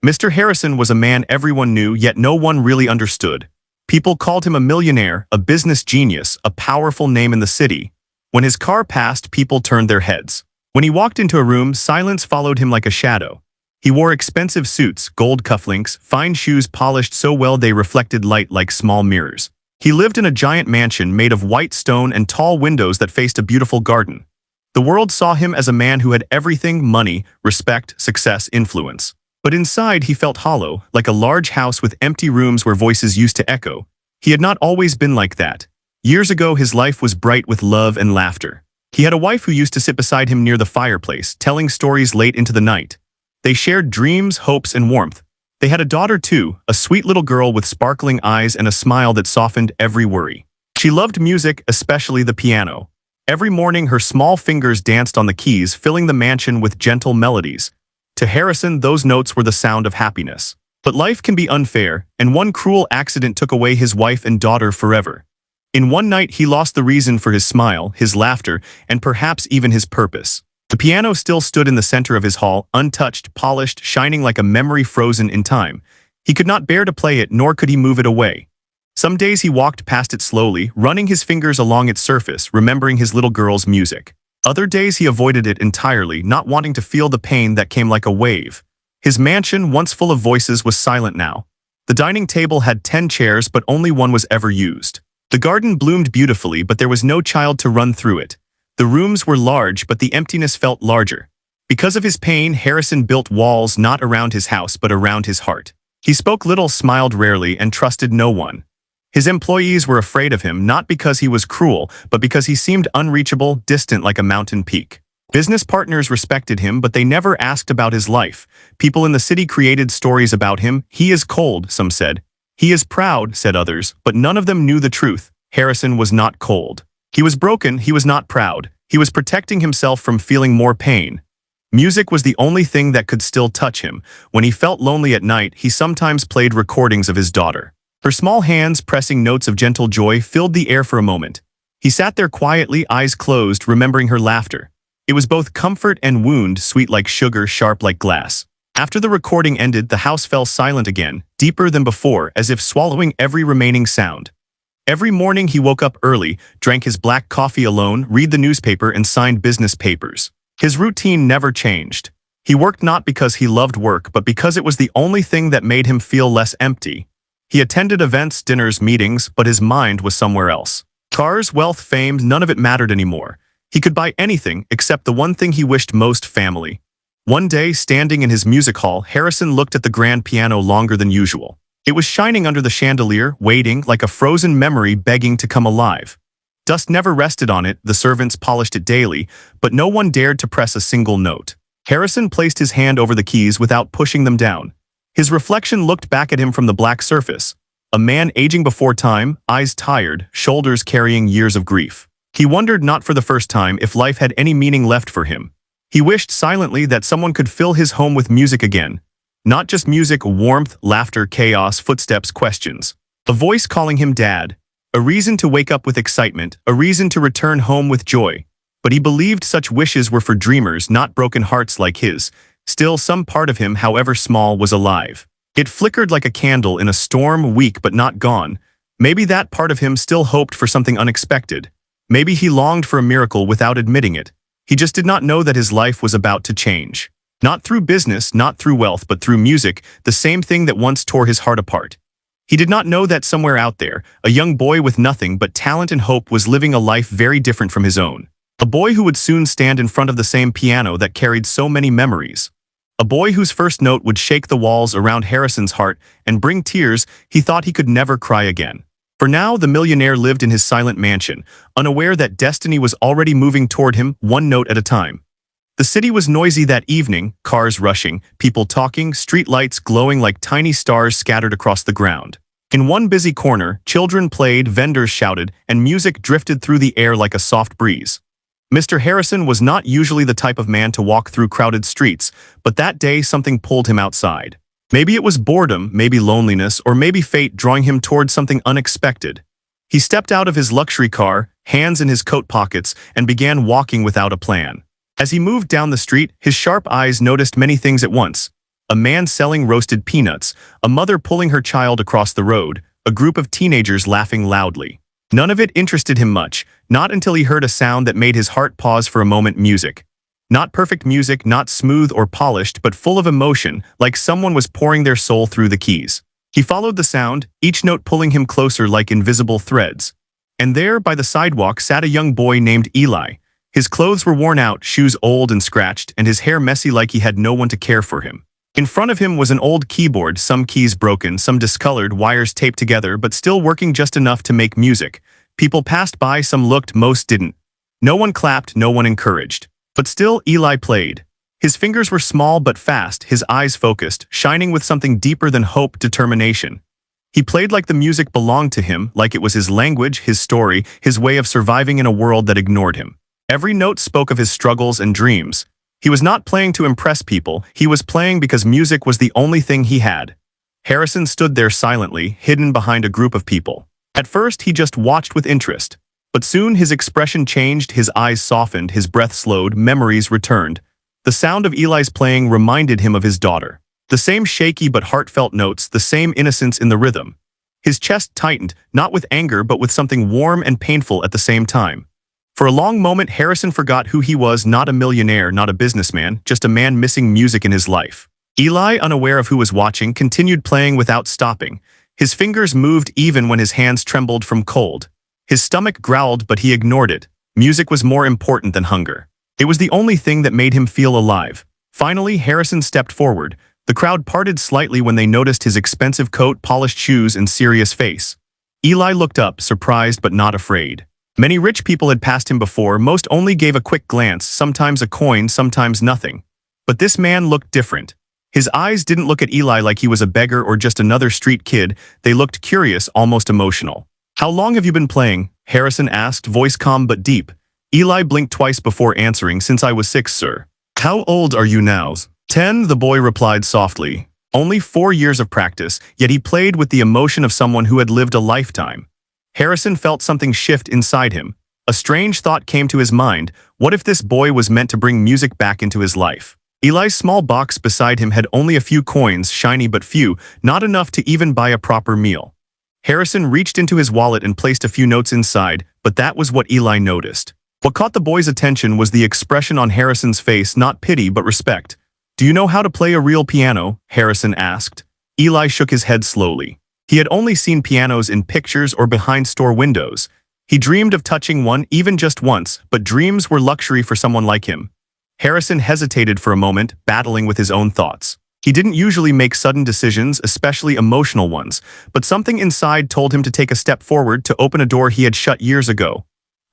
Mr. Harrison was a man everyone knew, yet no one really understood. People called him a millionaire, a business genius, a powerful name in the city. When his car passed, people turned their heads. When he walked into a room, silence followed him like a shadow. He wore expensive suits, gold cufflinks, fine shoes polished so well they reflected light like small mirrors. He lived in a giant mansion made of white stone and tall windows that faced a beautiful garden. The world saw him as a man who had everything: money, respect, success, influence. But inside he felt hollow, like a large house with empty rooms where voices used to echo. He had not always been like that. Years ago his life was bright with love and laughter. He had a wife who used to sit beside him near the fireplace, telling stories late into the night. They shared dreams, hopes, and warmth. They had a daughter too, a sweet little girl with sparkling eyes and a smile that softened every worry. She loved music, especially the piano. Every morning her small fingers danced on the keys, filling the mansion with gentle melodies. To Harrison, those notes were the sound of happiness. But life can be unfair, and one cruel accident took away his wife and daughter forever. In one night he lost the reason for his smile, his laughter, and perhaps even his purpose. The piano still stood in the center of his hall, untouched, polished, shining like a memory frozen in time. He could not bear to play it, nor could he move it away. Some days he walked past it slowly, running his fingers along its surface, remembering his little girl's music. Other days he avoided it entirely, not wanting to feel the pain that came like a wave. His mansion, once full of voices, was silent now. The dining table had 10 chairs, but only one was ever used. The garden bloomed beautifully, but there was no child to run through it. The rooms were large, but the emptiness felt larger. Because of his pain, Harrison built walls not around his house, but around his heart. He spoke little, smiled rarely, and trusted no one. His employees were afraid of him, not because he was cruel, but because he seemed unreachable, distant like a mountain peak. Business partners respected him, but they never asked about his life. People in the city created stories about him. He is cold, some said. He is proud, said others, but none of them knew the truth. Harrison was not cold. He was broken, he was not proud. He was protecting himself from feeling more pain. Music was the only thing that could still touch him. When he felt lonely at night, he sometimes played recordings of his daughter. Her small hands pressing notes of gentle joy filled the air for a moment. He sat there quietly, eyes closed, remembering her laughter. It was both comfort and wound, sweet like sugar, sharp like glass. After the recording ended, the house fell silent again, deeper than before, as if swallowing every remaining sound. Every morning he woke up early, drank his black coffee alone, read the newspaper, and signed business papers. His routine never changed. He worked not because he loved work, but because it was the only thing that made him feel less empty. He attended events, dinners, meetings, but his mind was somewhere else. Cars, wealth, fame, none of it mattered anymore. He could buy anything except the one thing he wished most: family. One day, standing in his music hall, Harrison looked at the grand piano longer than usual. It was shining under the chandelier, waiting, like a frozen memory begging to come alive. Dust never rested on it, the servants polished it daily, but no one dared to press a single note. Harrison placed his hand over the keys without pushing them down. His reflection looked back at him from the black surface. A man aging before time, eyes tired, shoulders carrying years of grief. He wondered, not for the first time, if life had any meaning left for him. He wished silently that someone could fill his home with music again. Not just music, warmth, laughter, chaos, footsteps, questions. A voice calling him Dad. A reason to wake up with excitement, a reason to return home with joy. But he believed such wishes were for dreamers, not broken hearts like his. Still, some part of him, however small, was alive. It flickered like a candle in a storm, weak but not gone. Maybe that part of him still hoped for something unexpected. Maybe he longed for a miracle without admitting it. He just did not know that his life was about to change. Not through business, not through wealth, but through music, the same thing that once tore his heart apart. He did not know that somewhere out there, a young boy with nothing but talent and hope was living a life very different from his own. A boy who would soon stand in front of the same piano that carried so many memories. A boy whose first note would shake the walls around Harrison's heart and bring tears he thought he could never cry again. For now, the millionaire lived in his silent mansion, unaware that destiny was already moving toward him, one note at a time. The city was noisy that evening, cars rushing, people talking, street lights glowing like tiny stars scattered across the ground. In one busy corner, children played, vendors shouted, and music drifted through the air like a soft breeze. Mr. Harrison was not usually the type of man to walk through crowded streets, but that day something pulled him outside. Maybe it was boredom, maybe loneliness, or maybe fate drawing him toward something unexpected. He stepped out of his luxury car, hands in his coat pockets, and began walking without a plan. As he moved down the street, his sharp eyes noticed many things at once. a man selling roasted peanuts, a mother pulling her child across the road, a group of teenagers laughing loudly. None of it interested him much, not until he heard a sound that made his heart pause for a moment. Music. Not perfect music, not smooth or polished, but full of emotion, like someone was pouring their soul through the keys. He followed the sound, each note pulling him closer like invisible threads. And there, by the sidewalk, sat a young boy named Eli. His clothes were worn out, shoes old and scratched, and his hair messy like he had no one to care for him. In front of him was an old keyboard, some keys broken, some discolored, wires taped together, but still working just enough to make music. People passed by, some looked, most didn't. No one clapped, no one encouraged. But still, Eli played. His fingers were small but fast, his eyes focused, shining with something deeper than hope, determination. He played like the music belonged to him, like it was his language, his story, his way of surviving in a world that ignored him. Every note spoke of his struggles and dreams. He was not playing to impress people, he was playing because music was the only thing he had. Harrison stood there silently, hidden behind a group of people. At first, he just watched with interest. But soon his expression changed, his eyes softened, his breath slowed, memories returned. The sound of Eli's playing reminded him of his daughter. The same shaky but heartfelt notes, the same innocence in the rhythm. His chest tightened, not with anger but with something warm and painful at the same time. For a long moment, Harrison forgot who he was, not a millionaire, not a businessman, just a man missing music in his life. Eli, unaware of who was watching, continued playing without stopping. His fingers moved even when his hands trembled from cold. His stomach growled, but he ignored it. Music was more important than hunger. It was the only thing that made him feel alive. Finally, Harrison stepped forward. The crowd parted slightly when they noticed his expensive coat, polished shoes, and serious face. Eli looked up, surprised but not afraid. Many rich people had passed him before, most only gave a quick glance, sometimes a coin, sometimes nothing. But this man looked different. His eyes didn't look at Eli like he was a beggar or just another street kid, they looked curious, almost emotional. "How long have you been playing?" Harrison asked, voice calm but deep. Eli blinked twice before answering, "Since I was 6, sir." "How old are you now?" 10, the boy replied softly. Only 4 years of practice, yet he played with the emotion of someone who had lived a lifetime. Harrison felt something shift inside him. A strange thought came to his mind. What if this boy was meant to bring music back into his life? Eli's small box beside him had only a few coins, shiny but few, not enough to even buy a proper meal. Harrison reached into his wallet and placed a few notes inside, but that was what Eli noticed. What caught the boy's attention was the expression on Harrison's face, not pity but respect. "Do you know how to play a real piano?" Harrison asked. Eli shook his head slowly. He had only seen pianos in pictures or behind store windows. He dreamed of touching one, even just once, but dreams were luxury for someone like him. Harrison hesitated for a moment, battling with his own thoughts. He didn't usually make sudden decisions, especially emotional ones, but something inside told him to take a step forward, to open a door he had shut years ago.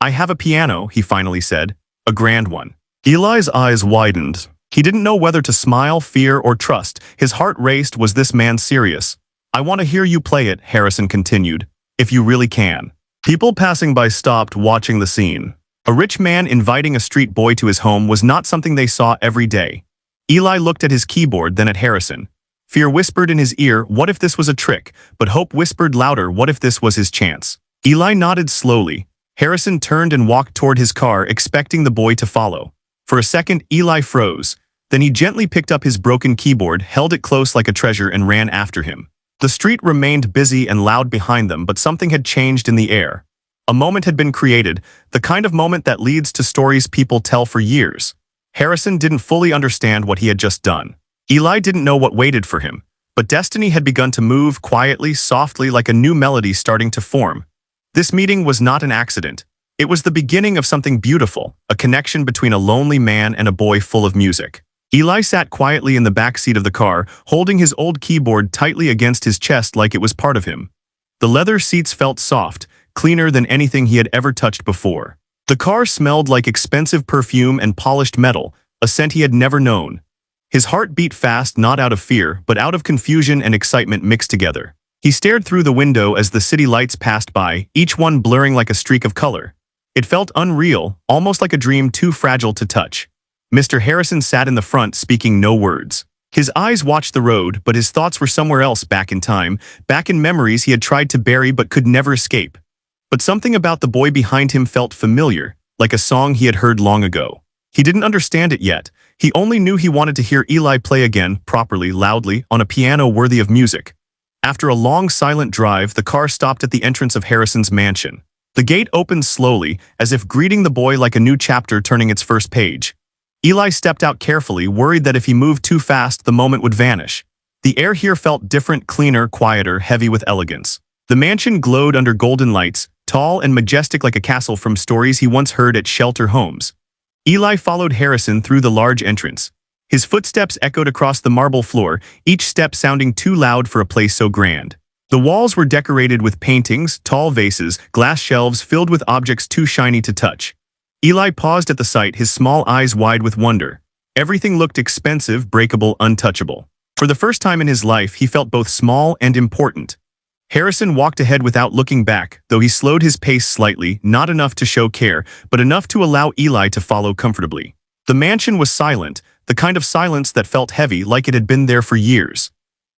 "I have a piano," he finally said. "A grand one." Eli's eyes widened. He didn't know whether to smile, fear, or trust. His heart raced. Was this man serious? "I want to hear you play it," Harrison continued, "if you really can." People passing by stopped, watching the scene. A rich man inviting a street boy to his home was not something they saw every day. Eli looked at his keyboard, then at Harrison. Fear whispered in his ear, what if this was a trick? But hope whispered louder, what if this was his chance? Eli nodded slowly. Harrison turned and walked toward his car, expecting the boy to follow. For a second, Eli froze. Then he gently picked up his broken keyboard, held it close like a treasure, and ran after him. The street remained busy and loud behind them, but something had changed in the air. A moment had been created, the kind of moment that leads to stories people tell for years. Harrison didn't fully understand what he had just done. Eli didn't know what waited for him, but destiny had begun to move quietly, softly, like a new melody starting to form. This meeting was not an accident. It was the beginning of something beautiful, a connection between a lonely man and a boy full of music. Eli sat quietly in the back seat of the car, holding his old keyboard tightly against his chest like it was part of him. The leather seats felt soft, cleaner than anything he had ever touched before. The car smelled like expensive perfume and polished metal, a scent he had never known. His heart beat fast, not out of fear, but out of confusion and excitement mixed together. He stared through the window as the city lights passed by, each one blurring like a streak of color. It felt unreal, almost like a dream too fragile to touch. Mr. Harrison sat in the front, speaking no words. His eyes watched the road, but his thoughts were somewhere else, back in time, back in memories he had tried to bury but could never escape. But something about the boy behind him felt familiar, like a song he had heard long ago. He didn't understand it yet. He only knew he wanted to hear Eli play again, properly, loudly, on a piano worthy of music. After a long, silent drive, the car stopped at the entrance of Harrison's mansion. The gate opened slowly, as if greeting the boy like a new chapter turning its first page. Eli stepped out carefully, worried that if he moved too fast, the moment would vanish. The air here felt different, cleaner, quieter, heavy with elegance. The mansion glowed under golden lights, tall and majestic like a castle from stories he once heard at shelter homes. Eli followed Harrison through the large entrance. His footsteps echoed across the marble floor, each step sounding too loud for a place so grand. The walls were decorated with paintings, tall vases, glass shelves filled with objects too shiny to touch. Eli paused at the sight, his small eyes wide with wonder. Everything looked expensive, breakable, untouchable. For the first time in his life, he felt both small and important. Harrison walked ahead without looking back, though he slowed his pace slightly, not enough to show care, but enough to allow Eli to follow comfortably. The mansion was silent, the kind of silence that felt heavy, like it had been there for years.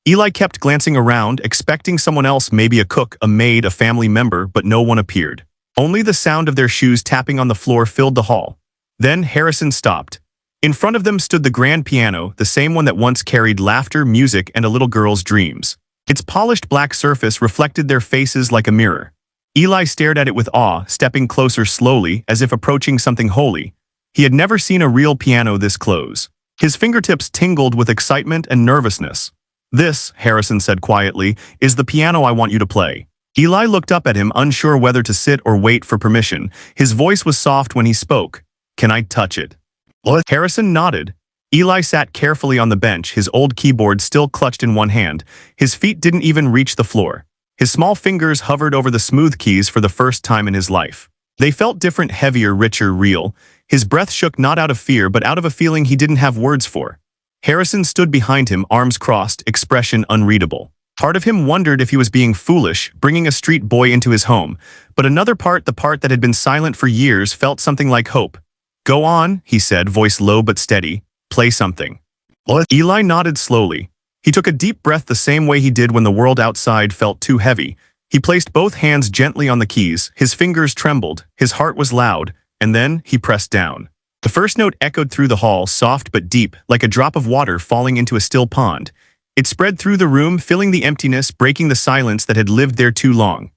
Eli kept glancing around, expecting someone else, maybe a cook, a maid, a family member, but no one appeared. Only the sound of their shoes tapping on the floor filled the hall. Then Harrison stopped. In front of them stood the grand piano, the same one that once carried laughter, music, and a little girl's dreams. Its polished black surface reflected their faces like a mirror. Eli stared at it with awe, stepping closer slowly, as if approaching something holy. He had never seen a real piano this close. His fingertips tingled with excitement and nervousness. "This," Harrison said quietly, "is the piano I want you to play." Eli looked up at him, unsure whether to sit or wait for permission. His voice was soft when he spoke. "Can I touch it?" "What?" Harrison nodded. Eli sat carefully on the bench, his old keyboard still clutched in one hand. His feet didn't even reach the floor. His small fingers hovered over the smooth keys for the first time in his life. They felt different, heavier, richer, real. His breath shook not out of fear, but out of a feeling he didn't have words for. Harrison stood behind him, arms crossed, expression unreadable. Part of him wondered if he was being foolish, bringing a street boy into his home. But another part, the part that had been silent for years, felt something like hope. "Go on," he said, voice low but steady. "Play something." "What?" Eli nodded slowly. He took a deep breath the same way he did when the world outside felt too heavy. He placed both hands gently on the keys, his fingers trembled, his heart was loud, and then he pressed down. The first note echoed through the hall, soft but deep, like a drop of water falling into a still pond. It spread through the room, filling the emptiness, breaking the silence that had lived there too long.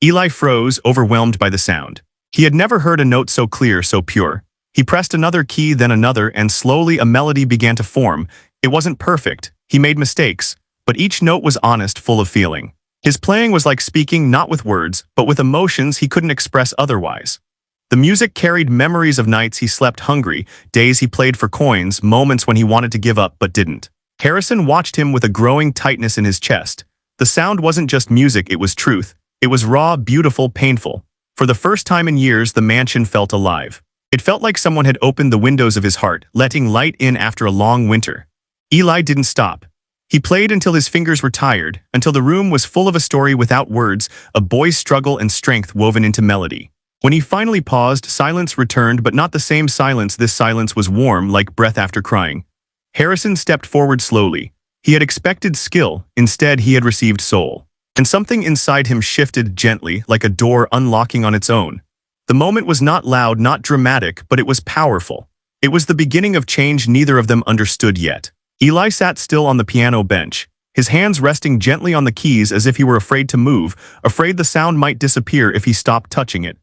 Eli froze, overwhelmed by the sound. He had never heard a note so clear, so pure. He pressed another key, then another, and slowly a melody began to form. It wasn't perfect. He made mistakes, but each note was honest, full of feeling. His playing was like speaking, not with words, but with emotions he couldn't express otherwise. The music carried memories of nights he slept hungry, days he played for coins, moments when he wanted to give up but didn't. Harrison watched him with a growing tightness in his chest. The sound wasn't just music, it was truth. It was raw, beautiful, painful. For the first time in years, the mansion felt alive. It felt like someone had opened the windows of his heart, letting light in after a long winter. Eli didn't stop. He played until his fingers were tired, until the room was full of a story without words, a boy's struggle and strength woven into melody. When he finally paused, silence returned, but not the same silence. This silence was warm, like breath after crying. Harrison stepped forward slowly. He had expected skill, instead he had received soul. And something inside him shifted gently, like a door unlocking on its own. The moment was not loud, not dramatic, but it was powerful. It was the beginning of change neither of them understood yet. Eli sat still on the piano bench, his hands resting gently on the keys as if he were afraid to move, afraid the sound might disappear if he stopped touching it.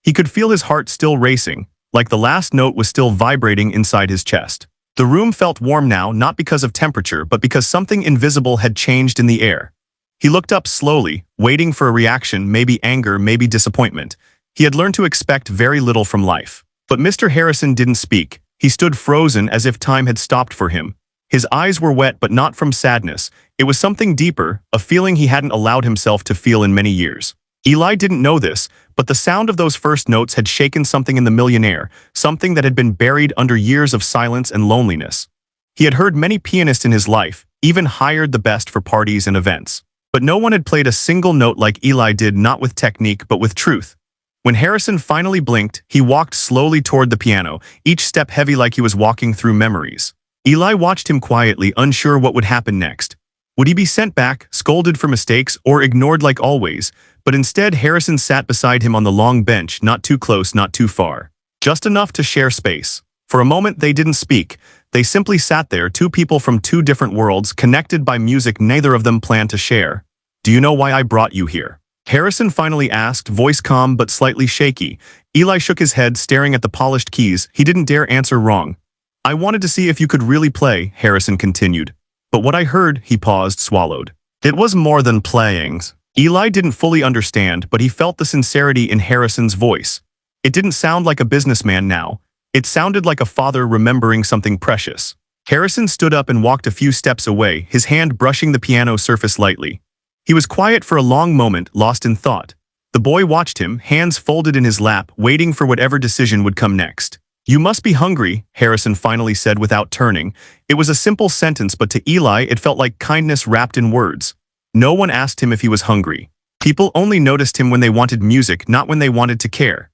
He could feel his heart still racing, like the last note was still vibrating inside his chest. The room felt warm now, not because of temperature, but because something invisible had changed in the air. He looked up slowly, waiting for a reaction, maybe anger, maybe disappointment. He had learned to expect very little from life. But Mr. Harrison didn't speak. He stood frozen as if time had stopped for him. His eyes were wet, but not from sadness. It was something deeper, a feeling he hadn't allowed himself to feel in many years. Eli didn't know this, but the sound of those first notes had shaken something in the Millionaire, something that had been buried under years of silence and loneliness. He had heard many pianists in his life, even hired the best for parties and events. But no one had played a single note like Eli did, not with technique but with truth. When Harrison finally blinked, he walked slowly toward the piano, each step heavy like he was walking through memories. Eli watched him quietly, unsure what would happen next. Would he be sent back, scolded for mistakes, or ignored like always? But instead, Harrison sat beside him on the long bench, not too close, not too far. Just enough to share space. For a moment they didn't speak. They simply sat there, two people from two different worlds, connected by music neither of them planned to share. "Do you know why I brought you here?" Harrison finally asked, voice calm but slightly shaky. Eli shook his head, staring at the polished keys. He didn't dare answer wrong. "I wanted to see if you could really play," Harrison continued. "But what I heard," he paused, swallowed. "It was more than playing." Eli didn't fully understand, but he felt the sincerity in Harrison's voice. It didn't sound like a businessman now. It sounded like a father remembering something precious. Harrison stood up and walked a few steps away, his hand brushing the piano surface lightly. He was quiet for a long moment, lost in thought. The boy watched him, hands folded in his lap, waiting for whatever decision would come next. "You must be hungry," Harrison finally said without turning. It was a simple sentence, but to Eli it felt like kindness wrapped in words. No one asked him if he was hungry. People only noticed him when they wanted music, not when they wanted to care.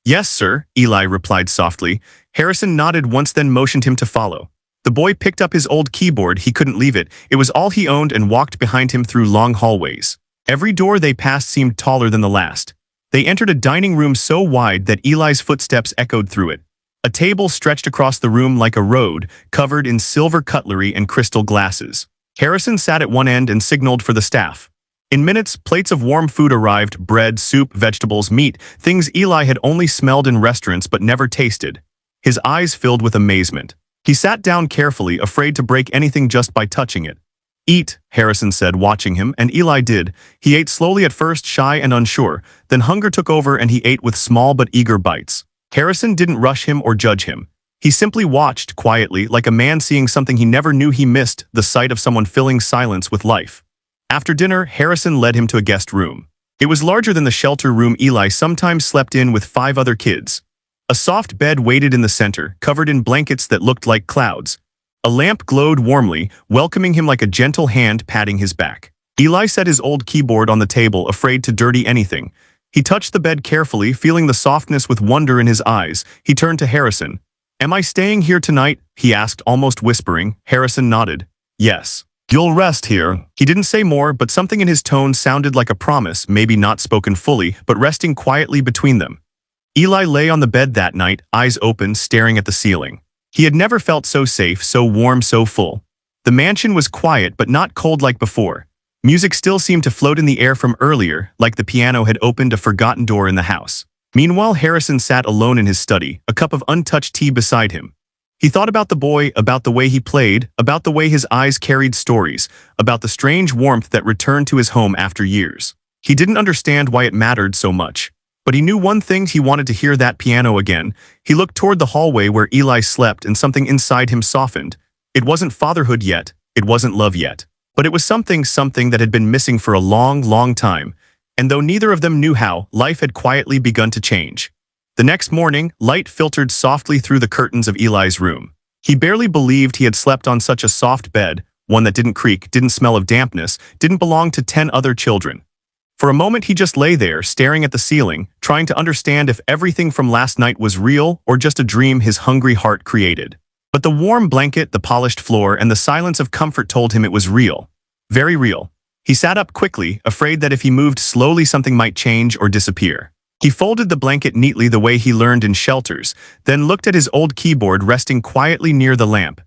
"Yes, sir," Eli replied softly. Harrison nodded once, then motioned him to follow. The boy picked up his old keyboard. He couldn't leave it. It was all he owned, and walked behind him through long hallways. Every door they passed seemed taller than the last. They entered a dining room so wide that Eli's footsteps echoed through it. A table stretched across the room like a road, covered in silver cutlery and crystal glasses. Harrison sat at one end and signaled for the staff. In minutes, plates of warm food arrived: bread, soup, vegetables, meat, things Eli had only smelled in restaurants but never tasted. His eyes filled with amazement. He sat down carefully, afraid to break anything just by touching it. "Eat," Harrison said, watching him, and Eli did. He ate slowly at first, shy and unsure. Then hunger took over and he ate with small but eager bites. Harrison didn't rush him or judge him. He simply watched, quietly, like a man seeing something he never knew he missed, the sight of someone filling silence with life. After dinner, Harrison led him to a guest room. It was larger than the shelter room Eli sometimes slept in with 5 other kids. A soft bed waited in the center, covered in blankets that looked like clouds. A lamp glowed warmly, welcoming him like a gentle hand patting his back. Eli set his old keyboard on the table, afraid to dirty anything. He touched the bed carefully, feeling the softness with wonder in his eyes. He turned to Harrison. "Am I staying here tonight?" he asked, almost whispering. Harrison nodded. "Yes. You'll rest here." He didn't say more, but something in his tone sounded like a promise, maybe not spoken fully, but resting quietly between them. Eli lay on the bed that night, eyes open, staring at the ceiling. He had never felt so safe, so warm, so full. The mansion was quiet but not cold like before. Music still seemed to float in the air from earlier, like the piano had opened a forgotten door in the house. Meanwhile, Harrison sat alone in his study, a cup of untouched tea beside him. He thought about the boy, about the way he played, about the way his eyes carried stories, about the strange warmth that returned to his home after years. He didn't understand why it mattered so much. But he knew one thing: he wanted to hear that piano again. He looked toward the hallway where Eli slept, and something inside him softened. It wasn't fatherhood yet, it wasn't love yet. But it was something that had been missing for a long, long time. And though neither of them knew how, life had quietly begun to change. The next morning, light filtered softly through the curtains of Eli's room. He barely believed he had slept on such a soft bed, one that didn't creak, didn't smell of dampness, didn't belong to 10 other children. For a moment he just lay there, staring at the ceiling, trying to understand if everything from last night was real or just a dream his hungry heart created. But the warm blanket, the polished floor, and the silence of comfort told him it was real. Very real. He sat up quickly, afraid that if he moved slowly something might change or disappear. He folded the blanket neatly the way he learned in shelters, then looked at his old keyboard resting quietly near the lamp.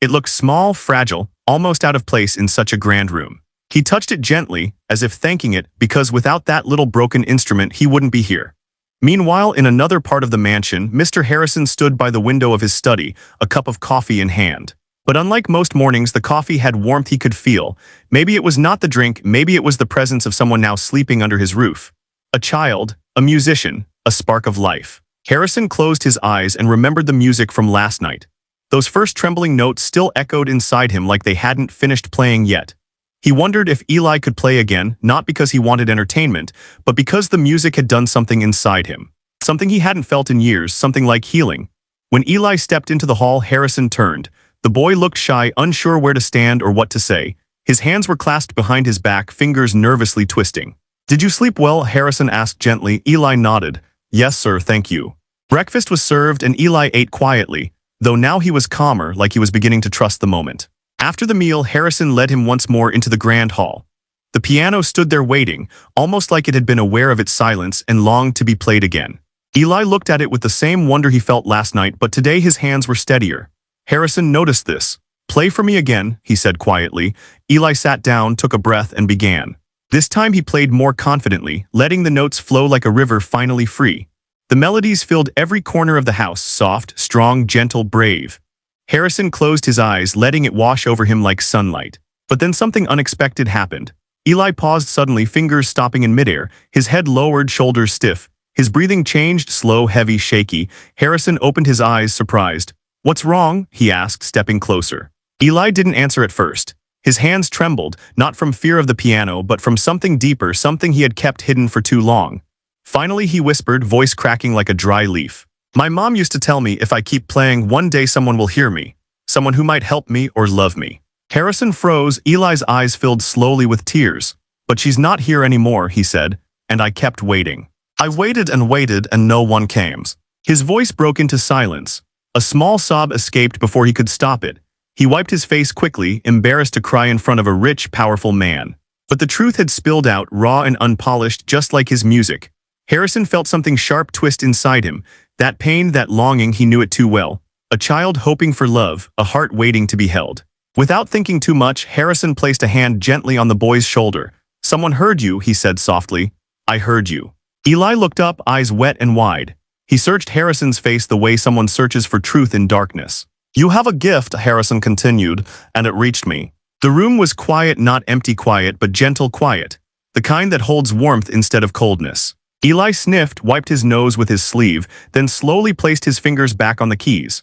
It looked small, fragile, almost out of place in such a grand room. He touched it gently, as if thanking it, because without that little broken instrument he wouldn't be here. Meanwhile, in another part of the mansion, Mr. Harrison stood by the window of his study, a cup of coffee in hand. But unlike most mornings, the coffee had warmth he could feel. Maybe it was not the drink, maybe it was the presence of someone now sleeping under his roof. A child, a musician, a spark of life. Harrison closed his eyes and remembered the music from last night. Those first trembling notes still echoed inside him like they hadn't finished playing yet. He wondered if Eli could play again, not because he wanted entertainment, but because the music had done something inside him. Something he hadn't felt in years, something like healing. When Eli stepped into the hall, Harrison turned. The boy looked shy, unsure where to stand or what to say. His hands were clasped behind his back, fingers nervously twisting. "Did you sleep well?" Harrison asked gently. Eli nodded. "Yes, sir, thank you." Breakfast was served and Eli ate quietly, though now he was calmer, like he was beginning to trust the moment. After the meal, Harrison led him once more into the grand hall. The piano stood there waiting, almost like it had been aware of its silence and longed to be played again. Eli looked at it with the same wonder he felt last night, but today his hands were steadier. Harrison noticed this. "Play for me again," he said quietly. Eli sat down, took a breath, and began. This time he played more confidently, letting the notes flow like a river finally free. The melodies filled every corner of the house, soft, strong, gentle, brave. Harrison closed his eyes, letting it wash over him like sunlight. But then something unexpected happened. Eli paused suddenly, fingers stopping in midair, his head lowered, shoulders stiff. His breathing changed, slow, heavy, shaky. Harrison opened his eyes, surprised. "What's wrong?" he asked, stepping closer. Eli didn't answer at first. His hands trembled, not from fear of the piano, but from something deeper, something he had kept hidden for too long. Finally he whispered, voice cracking like a dry leaf. "My mom used to tell me if I keep playing, one day someone will hear me. Someone who might help me or love me." Harrison froze, Eli's eyes filled slowly with tears. "But she's not here anymore," he said, "and I kept waiting. I waited and no one came." His voice broke into silence. A small sob escaped before he could stop it. He wiped his face quickly, embarrassed to cry in front of a rich, powerful man. But the truth had spilled out, raw and unpolished, just like his music. Harrison felt something sharp twist inside him. That pain, that longing, he knew it too well. A child hoping for love, a heart waiting to be held. Without thinking too much, Harrison placed a hand gently on the boy's shoulder. "Someone heard you," he said softly. "I heard you." Eli looked up, eyes wet and wide. He searched Harrison's face the way someone searches for truth in darkness. "You have a gift," Harrison continued, "and it reached me." The room was quiet, not empty quiet, but gentle quiet. The kind that holds warmth instead of coldness. Eli sniffed, wiped his nose with his sleeve, then slowly placed his fingers back on the keys.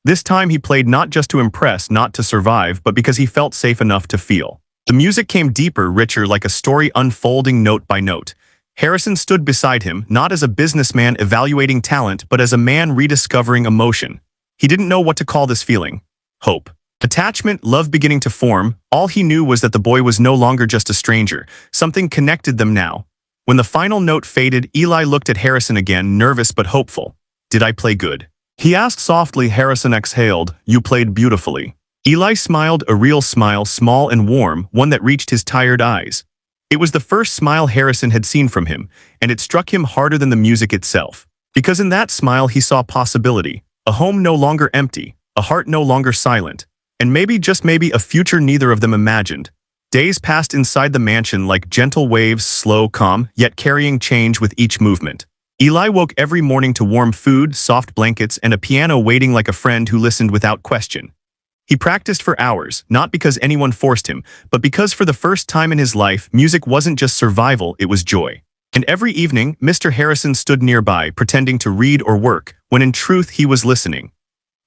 This time he played not just to impress, not to survive, but because he felt safe enough to feel. The music came deeper, richer, like a story unfolding note by note. Harrison stood beside him, not as a businessman evaluating talent, but as a man rediscovering emotion. He didn't know what to call this feeling. Hope. Attachment, love beginning to form. All he knew was that the boy was no longer just a stranger. Something connected them now. When the final note faded, Eli looked at Harrison again, nervous but hopeful. "Did I play good?" he asked softly. Harrison exhaled. "You played beautifully." Eli smiled, a real smile, small and warm, one that reached his tired eyes. It was the first smile Harrison had seen from him, and it struck him harder than the music itself. Because in that smile he saw possibility. A home no longer empty, a heart no longer silent, and maybe, just maybe, a future neither of them imagined. Days passed inside the mansion like gentle waves, slow, calm, yet carrying change with each movement. Eli woke every morning to warm food, soft blankets, and a piano waiting like a friend who listened without question. He practiced for hours, not because anyone forced him, but because for the first time in his life, music wasn't just survival, it was joy. And every evening, Mr. Harrison stood nearby, pretending to read or work, when in truth he was listening.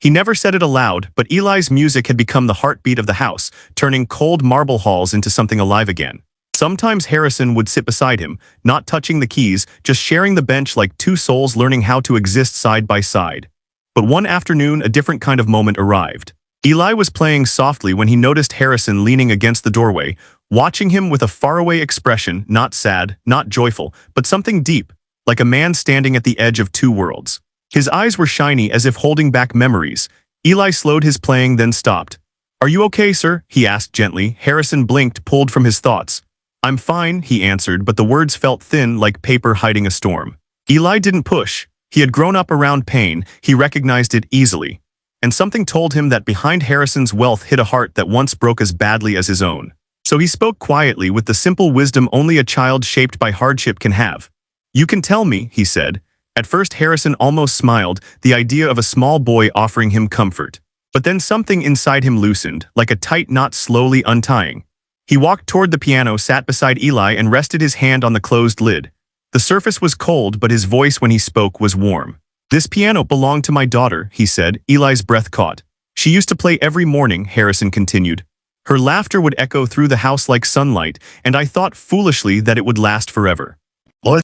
He never said it aloud, but Eli's music had become the heartbeat of the house, turning cold marble halls into something alive again. Sometimes Harrison would sit beside him, not touching the keys, just sharing the bench like two souls learning how to exist side by side. But one afternoon, a different kind of moment arrived. Eli was playing softly when he noticed Harrison leaning against the doorway, watching him with a faraway expression, not sad, not joyful, but something deep, like a man standing at the edge of two worlds. His eyes were shiny as if holding back memories. Eli slowed his playing, then stopped. "Are you okay, sir?" he asked gently. Harrison blinked, pulled from his thoughts. "I'm fine," he answered, but the words felt thin, like paper hiding a storm. Eli didn't push. He had grown up around pain, he recognized it easily. And something told him that behind Harrison's wealth hid a heart that once broke as badly as his own. So he spoke quietly, with the simple wisdom only a child shaped by hardship can have. "You can tell me," he said. At first Harrison almost smiled, the idea of a small boy offering him comfort. But then something inside him loosened, like a tight knot slowly untying. He walked toward the piano, sat beside Eli, and rested his hand on the closed lid. The surface was cold, but his voice when he spoke was warm. "This piano belonged to my daughter," he said. Eli's breath caught. "She used to play every morning," Harrison continued. "Her laughter would echo through the house like sunlight, and I thought foolishly that it would last forever."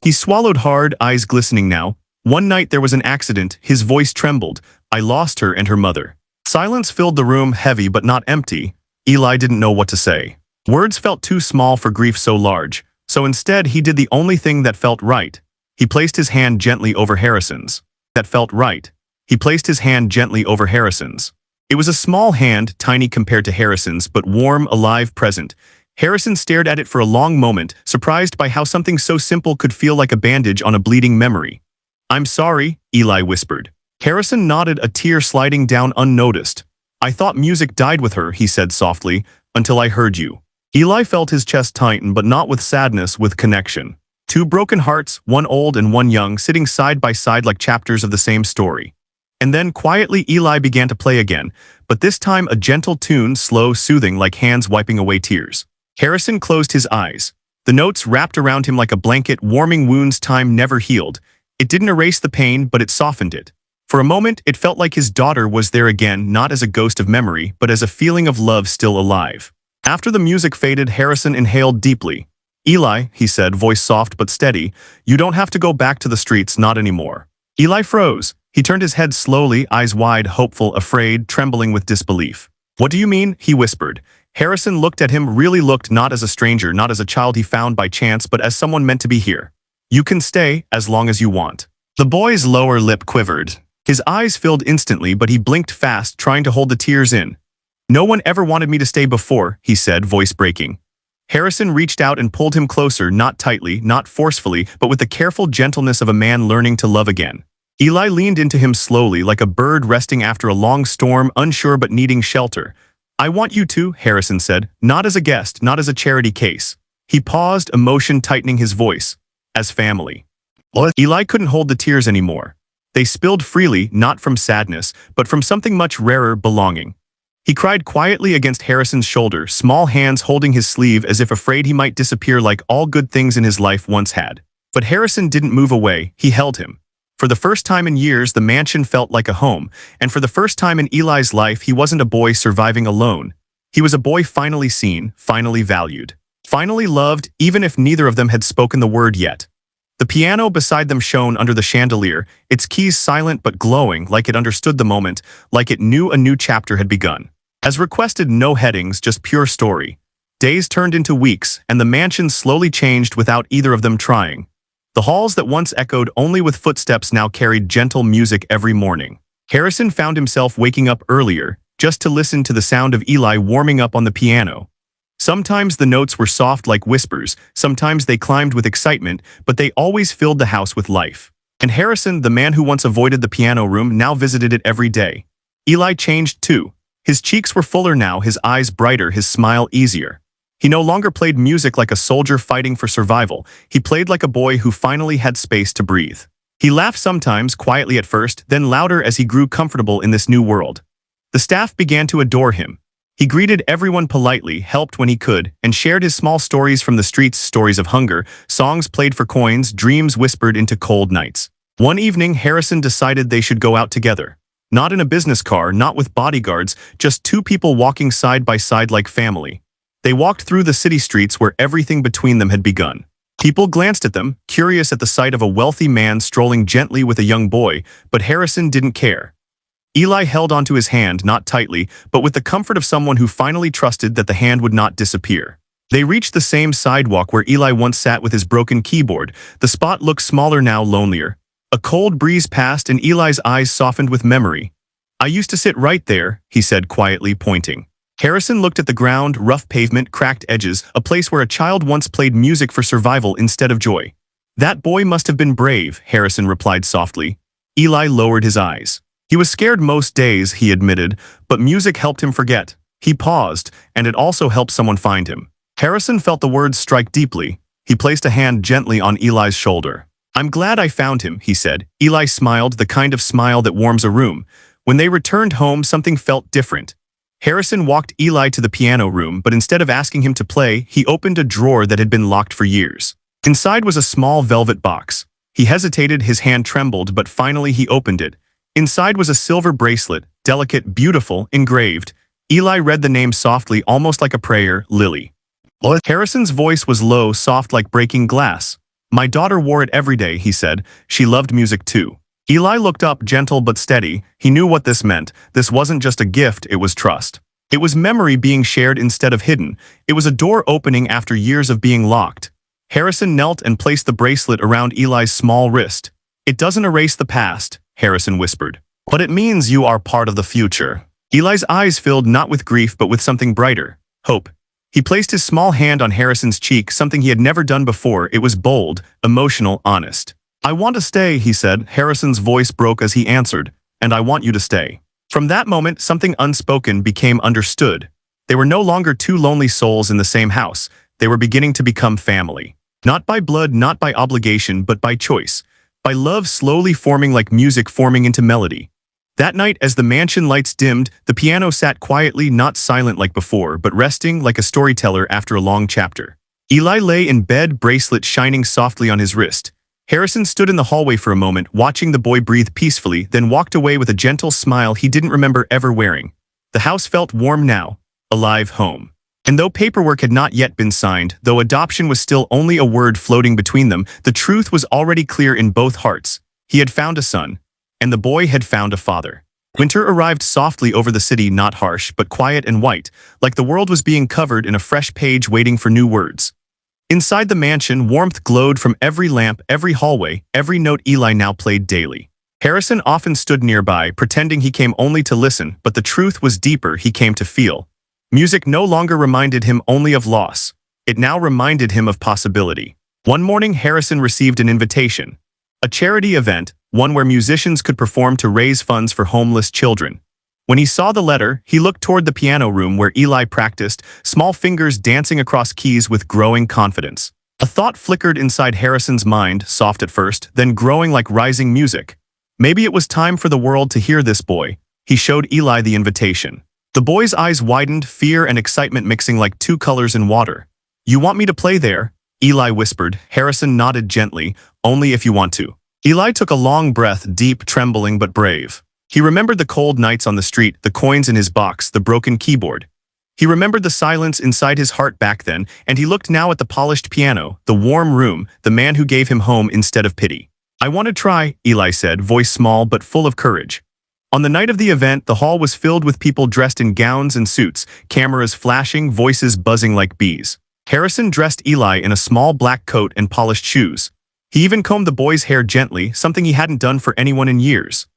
He swallowed hard, eyes glistening now. "One night there was an accident," his voice trembled. "I lost her and her mother." Silence filled the room, heavy but not empty. Eli didn't know what to say. Words felt too small for grief so large, so instead he did the only thing that felt right. He placed his hand gently over Harrison's. That felt right. He placed his hand gently over Harrison's. It was a small hand, tiny compared to Harrison's, but warm, alive, present. Harrison stared at it for a long moment, surprised by how something so simple could feel like a bandage on a bleeding memory. I'm sorry, Eli whispered. Harrison nodded, a tear sliding down unnoticed. I thought music died with her, he said softly, until I heard you. Eli felt his chest tighten, but not with sadness, with connection. Two broken hearts, one old and one young, sitting side by side like chapters of the same story. And then, quietly, Eli began to play again, but this time a gentle tune, slow, soothing, like hands wiping away tears. Harrison closed his eyes. The notes wrapped around him like a blanket, warming wounds time never healed. It didn't erase the pain, but it softened it. For a moment, it felt like his daughter was there again, not as a ghost of memory, but as a feeling of love still alive. After the music faded, Harrison inhaled deeply. Eli, he said, voice soft but steady, you don't have to go back to the streets, not anymore. Eli froze. He turned his head slowly, eyes wide, hopeful, afraid, trembling with disbelief. What do you mean? He whispered. Harrison looked at him, really looked, not as a stranger, not as a child he found by chance, but as someone meant to be here. You can stay, as long as you want. The boy's lower lip quivered. His eyes filled instantly, but he blinked fast, trying to hold the tears in. No one ever wanted me to stay before, he said, voice breaking. Harrison reached out and pulled him closer, not tightly, not forcefully, but with the careful gentleness of a man learning to love again. Eli leaned into him slowly, like a bird resting after a long storm, unsure but needing shelter. I want you to, Harrison said, not as a guest, not as a charity case. He paused, emotion tightening his voice. As family. What? Eli couldn't hold the tears anymore. They spilled freely, not from sadness, but from something much rarer, belonging. He cried quietly against Harrison's shoulder, small hands holding his sleeve as if afraid he might disappear like all good things in his life once had. But Harrison didn't move away, he held him. For the first time in years, the mansion felt like a home, and for the first time in Eli's life, he wasn't a boy surviving alone. He was a boy finally seen, finally valued, finally loved, even if neither of them had spoken the word yet. The piano beside them shone under the chandelier, its keys silent but glowing, like it understood the moment, like it knew a new chapter had begun. As requested, no headings, just pure story. Days turned into weeks, and the mansion slowly changed without either of them trying. The halls that once echoed only with footsteps now carried gentle music every morning. Harrison found himself waking up earlier, just to listen to the sound of Eli warming up on the piano. Sometimes the notes were soft like whispers, sometimes they climbed with excitement, but they always filled the house with life. And Harrison, the man who once avoided the piano room, now visited it every day. Eli changed too. His cheeks were fuller now, his eyes brighter, his smile easier. He no longer played music like a soldier fighting for survival. He played like a boy who finally had space to breathe. He laughed sometimes, quietly at first, then louder as he grew comfortable in this new world. The staff began to adore him. He greeted everyone politely, helped when he could, and shared his small stories from the streets, stories of hunger, songs played for coins, dreams whispered into cold nights. One evening, Harrison decided they should go out together. Not in a business car, not with bodyguards, just two people walking side by side like family. They walked through the city streets where everything between them had begun. People glanced at them, curious at the sight of a wealthy man strolling gently with a young boy, but Harrison didn't care. Eli held onto his hand, not tightly, but with the comfort of someone who finally trusted that the hand would not disappear. They reached the same sidewalk where Eli once sat with his broken keyboard. The spot looked smaller now, lonelier. A cold breeze passed and Eli's eyes softened with memory. I used to sit right there, he said quietly, pointing. Harrison looked at the ground, rough pavement, cracked edges, a place where a child once played music for survival instead of joy. That boy must have been brave, Harrison replied softly. Eli lowered his eyes. He was scared most days, he admitted, but music helped him forget. He paused, and it also helped someone find him. Harrison felt the words strike deeply. He placed a hand gently on Eli's shoulder. I'm glad I found him, he said. Eli smiled, the kind of smile that warms a room. When they returned home, something felt different. Harrison walked Eli to the piano room, but instead of asking him to play, he opened a drawer that had been locked for years. Inside was a small velvet box. He hesitated, his hand trembled, but finally he opened it. Inside was a silver bracelet, delicate, beautiful, engraved. Eli read the name softly, almost like a prayer, Lily. What? Harrison's voice was low, soft like breaking glass. My daughter wore it every day, he said. She loved music too. Eli looked up, gentle but steady. He knew what this meant. This wasn't just a gift, it was trust. It was memory being shared instead of hidden. It was a door opening after years of being locked. Harrison knelt and placed the bracelet around Eli's small wrist. It doesn't erase the past, Harrison whispered. But it means you are part of the future. Eli's eyes filled not with grief but with something brighter, hope. He placed his small hand on Harrison's cheek, something he had never done before. It was bold, emotional, honest. "I want to stay," he said. Harrison's voice broke as he answered, "And I want you to stay." From that moment, something unspoken became understood. They were no longer two lonely souls in the same house. They were beginning to become family. Not by blood, not by obligation, but by choice. By love slowly forming like music forming into melody. That night, as the mansion lights dimmed, the piano sat quietly, not silent like before, but resting like a storyteller after a long chapter. Eli lay in bed, bracelet shining softly on his wrist. Harrison stood in the hallway for a moment, watching the boy breathe peacefully, then walked away with a gentle smile he didn't remember ever wearing. The house felt warm now, a live home. And though paperwork had not yet been signed, though adoption was still only a word floating between them, the truth was already clear in both hearts. He had found a son, and the boy had found a father. Winter arrived softly over the city, not harsh, but quiet and white, like the world was being covered in a fresh page waiting for new words. Inside the mansion, warmth glowed from every lamp, every hallway, every note Eli now played daily. Harrison often stood nearby, pretending he came only to listen, but the truth was deeper. He came to feel. Music no longer reminded him only of loss. It now reminded him of possibility. One morning, Harrison received an invitation. A charity event, one where musicians could perform to raise funds for homeless children. When he saw the letter, he looked toward the piano room where Eli practiced, small fingers dancing across keys with growing confidence. A thought flickered inside Harrison's mind, soft at first, then growing like rising music. Maybe it was time for the world to hear this boy. He showed Eli the invitation. The boy's eyes widened, fear and excitement mixing like two colors in water. "You want me to play there?" Eli whispered. Harrison nodded gently, "Only if you want to." Eli took a long breath, deep, trembling but brave. He remembered the cold nights on the street, the coins in his box, the broken keyboard. He remembered the silence inside his heart back then, and he looked now at the polished piano, the warm room, the man who gave him home instead of pity. "I want to try," Eli said, voice small but full of courage. On the night of the event, the hall was filled with people dressed in gowns and suits, cameras flashing, voices buzzing like bees. Harrison dressed Eli in a small black coat and polished shoes. He even combed the boy's hair gently, something he hadn't done for anyone in years.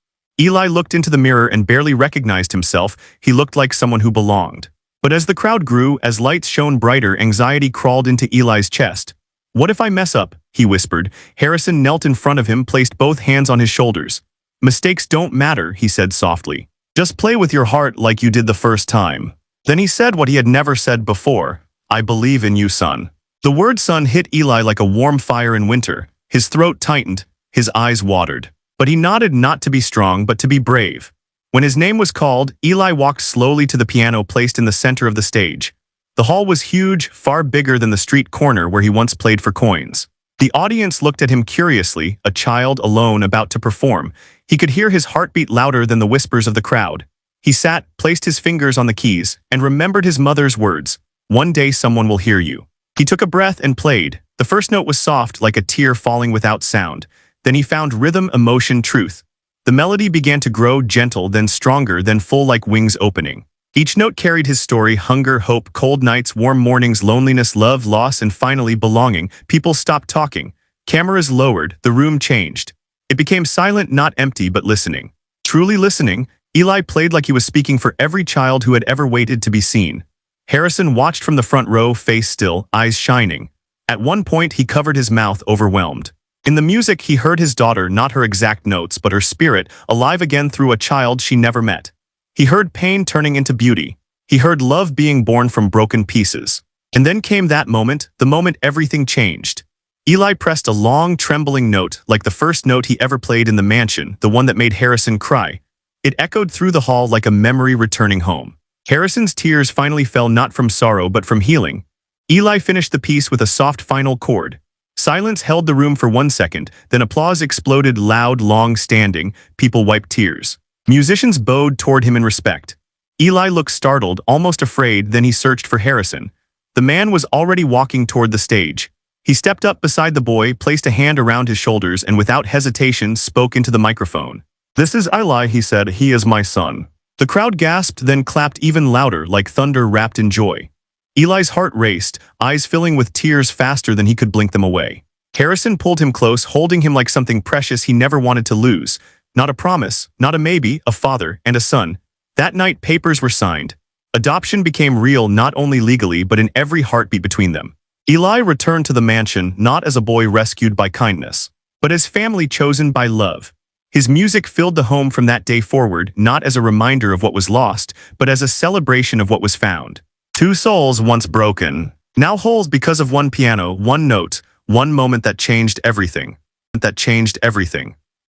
Eli looked into the mirror and barely recognized himself. He looked like someone who belonged. But as the crowd grew, as lights shone brighter, anxiety crawled into Eli's chest. "What if I mess up?" he whispered. Harrison knelt in front of him, placed both hands on his shoulders. "Mistakes don't matter," he said softly. "Just play with your heart like you did the first time." Then he said what he had never said before. "I believe in you, son." The word son hit Eli like a warm fire in winter. His throat tightened, his eyes watered. But he nodded, not to be strong, but to be brave. When his name was called, Eli walked slowly to the piano placed in the center of the stage. The hall was huge, far bigger than the street corner where he once played for coins. The audience looked at him curiously, a child alone about to perform. He could hear his heartbeat louder than the whispers of the crowd. He sat, placed his fingers on the keys, and remembered his mother's words, "One day someone will hear you." He took a breath and played. The first note was soft, like a tear falling without sound. Then he found rhythm, emotion, truth. The melody began to grow, gentle, then stronger, then full like wings opening. Each note carried his story: hunger, hope, cold nights, warm mornings, loneliness, love, loss, and finally belonging. People stopped talking. Cameras lowered. The room changed. It became silent, not empty, but listening. Truly listening, Eli played like he was speaking for every child who had ever waited to be seen. Harrison watched from the front row, face still, eyes shining. At one point, he covered his mouth, overwhelmed. In the music, he heard his daughter, not her exact notes, but her spirit, alive again through a child she never met. He heard pain turning into beauty. He heard love being born from broken pieces. And then came that moment, the moment everything changed. Eli pressed a long, trembling note, like the first note he ever played in the mansion, the one that made Harrison cry. It echoed through the hall like a memory returning home. Harrison's tears finally fell, not from sorrow but from healing. Eli finished the piece with a soft final chord. Silence held the room for 1 second, then applause exploded, loud, long standing. People wiped tears. Musicians bowed toward him in respect. Eli looked startled, almost afraid, then he searched for Harrison. The man was already walking toward the stage. He stepped up beside the boy, placed a hand around his shoulders, and without hesitation spoke into the microphone. "This is Eli," he said. "He is my son." The crowd gasped, then clapped even louder, like thunder wrapped in joy. Eli's heart raced, eyes filling with tears faster than he could blink them away. Harrison pulled him close, holding him like something precious he never wanted to lose. Not a promise, not a maybe, a father and a son. That night, papers were signed. Adoption became real, not only legally but in every heartbeat between them. Eli returned to the mansion, not as a boy rescued by kindness, but as family chosen by love. His music filled the home from that day forward, not as a reminder of what was lost, but as a celebration of what was found. Two souls once broken, now whole because of one piano, one note, one moment that changed everything.